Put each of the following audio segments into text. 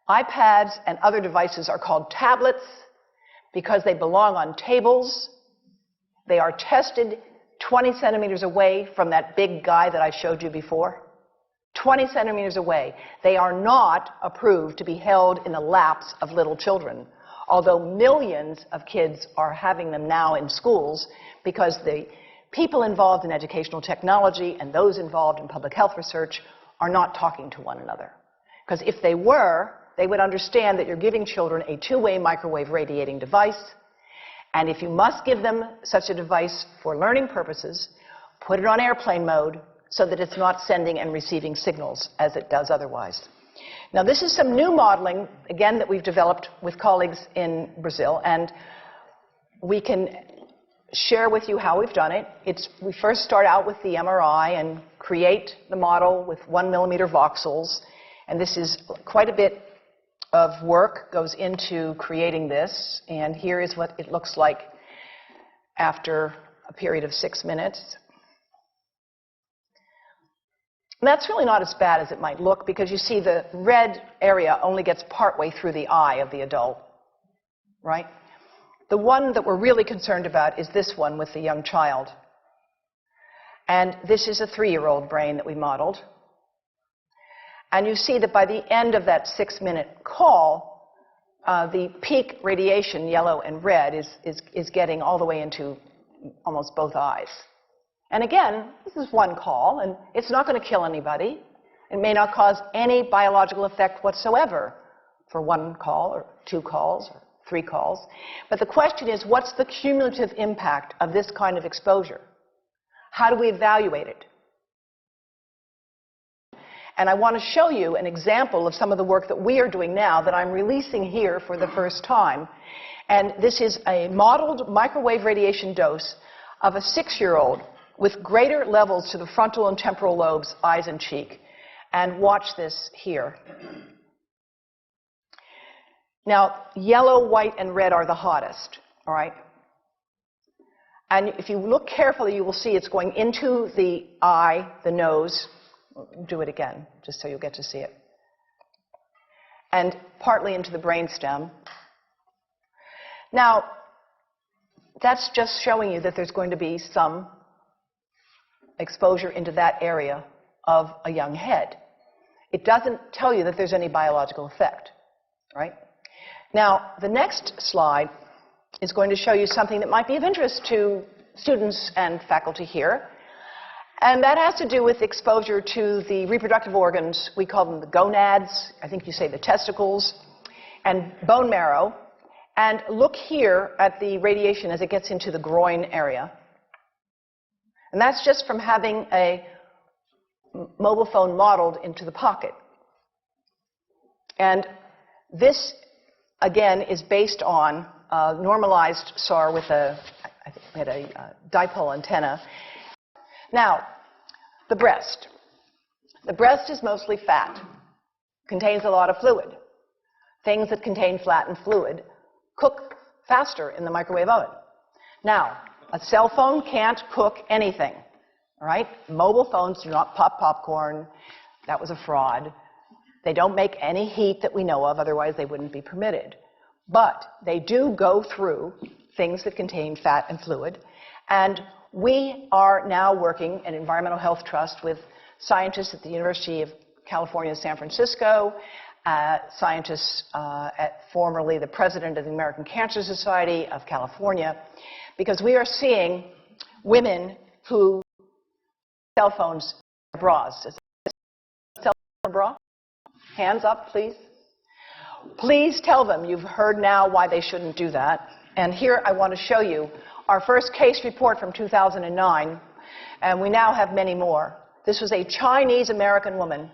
iPads and other devices are called tablets because they belong on tables. They are tested 20 centimeters away from that big guy that I showed you before. 20 centimeters away. They are not approved to be held in the laps of little children, although millions of kids are having them now in schools because the people involved in educational technology and those involved in public health research are not talking to one another. Because if they were, they would understand that you're giving children a two-way microwave radiating device, and if you must give them such a device for learning purposes, put it on airplane mode so that it's not sending and receiving signals as it does otherwise. Now, this is some new modeling, again, that we've developed with colleagues in Brazil, and we can share with you how we've done it. We first start out with the MRI and create the model with 1 millimeter voxels, and this is quite a bit of work goes into creating this, and here is what it looks like after a period of 6 minutes. And that's really not as bad as it might look because you see the red area only gets partway through the eye of the adult, right? The one that we're really concerned about is this one with the young child. And this is a 3-year-old brain that we modeled. And you see that by the end of that 6-minute call, the peak radiation, yellow and red, is getting all the way into almost both eyes. And again, this is one call, and it's not going to kill anybody. It may not cause any biological effect whatsoever for 1 call or 2 calls or 3 calls. But the question is, what's the cumulative impact of this kind of exposure? How do we evaluate it? And I want to show you an example of some of the work that we are doing now that I'm releasing here for the first time. And this is a modeled microwave radiation dose of a 6-year-old with greater levels to the frontal and temporal lobes, eyes and cheek. And watch this here. Now, yellow, white, and red are the hottest, all right? And if you look carefully, you will see it's going into the eye, the nose. Do it again, just so you'll get to see it. And partly into the brainstem. Now, that's just showing you that there's going to be some exposure into that area of a young head. It doesn't tell you that there's any biological effect, right? Now, the next slide is going to show you something that might be of interest to students and faculty here. And that has to do with exposure to the reproductive organs. We call them the gonads. I think you say the testicles, and bone marrow. And look here at the radiation as it gets into the groin area. And that's just from having a mobile phone modeled into the pocket. And this, again, is based on a normalized SAR with I think we had a dipole antenna. Now, the breast. The breast is mostly fat, contains a lot of fluid. Things that contain fat and fluid cook faster in the microwave oven. Now, a cell phone can't cook anything, all right? Mobile phones do not pop popcorn. That was a fraud. They don't make any heat that we know of, otherwise they wouldn't be permitted. But they do go through things that contain fat and fluid. And we are now working at Environmental Health Trust with scientists at the University of California, San Francisco, scientists formerly the president of the American Cancer Society of California, because we are seeing women who cell phones in their bras. Is cell phone in a bra? Hands up, please. Please tell them you've heard now why they shouldn't do that. And here I want to show you our first case report from 2009, and we now have many more. This was a Chinese-American woman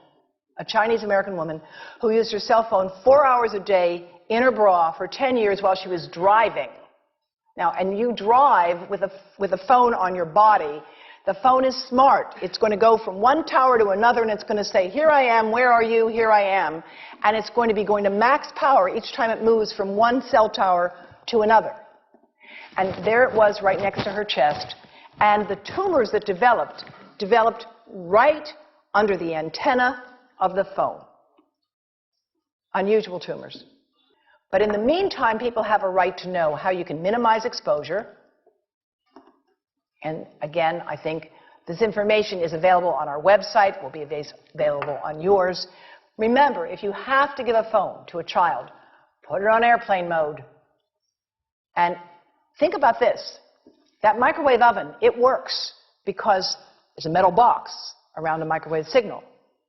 who used her cell phone 4 hours a day in her bra for 10 years while she was driving. Now, and you drive with a phone on your body. The phone is smart. It's going to go from one tower to another, and it's going to say, here I am, where are you, here I am. And it's going to be going to max power each time it moves from one cell tower to another. And there it was right next to her chest. And the tumors that developed right under the antenna of the phone. unusual tumors. But in the meantime, people have a right to know how you can minimize exposure. And again, I think this information is available on our website, will be available on yours. Remember, if you have to give a phone to a child, put it on airplane mode. And think about this. That microwave oven, it works because there's a metal box around the microwave signal,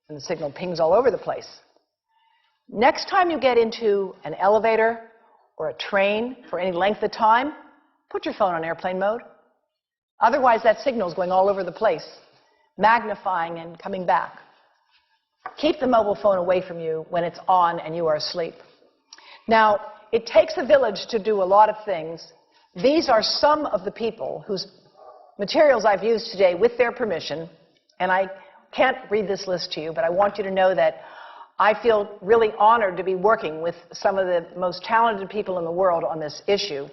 and the signal pings all over the place. Next time you get into an elevator or a train for any length of time, put your phone on airplane mode. Otherwise, that signal is going all over the place, magnifying and coming back. Keep the mobile phone away from you when it's on and you are asleep. Now, it takes a village to do a lot of things. These are some of the people whose materials I've used today with their permission, and I can't read this list to you, but I want you to know that I feel really honored to be working with some of the most talented people in the world on this issue.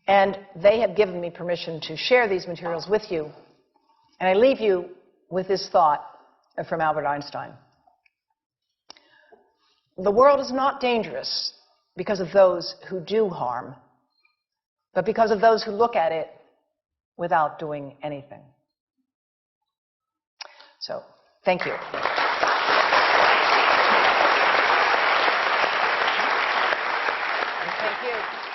And they have given me permission to share these materials with you. And I leave you with this thought from Albert Einstein. The world is not dangerous because of those who do harm, but because of those who look at it without doing anything. So, thank you. Thank you.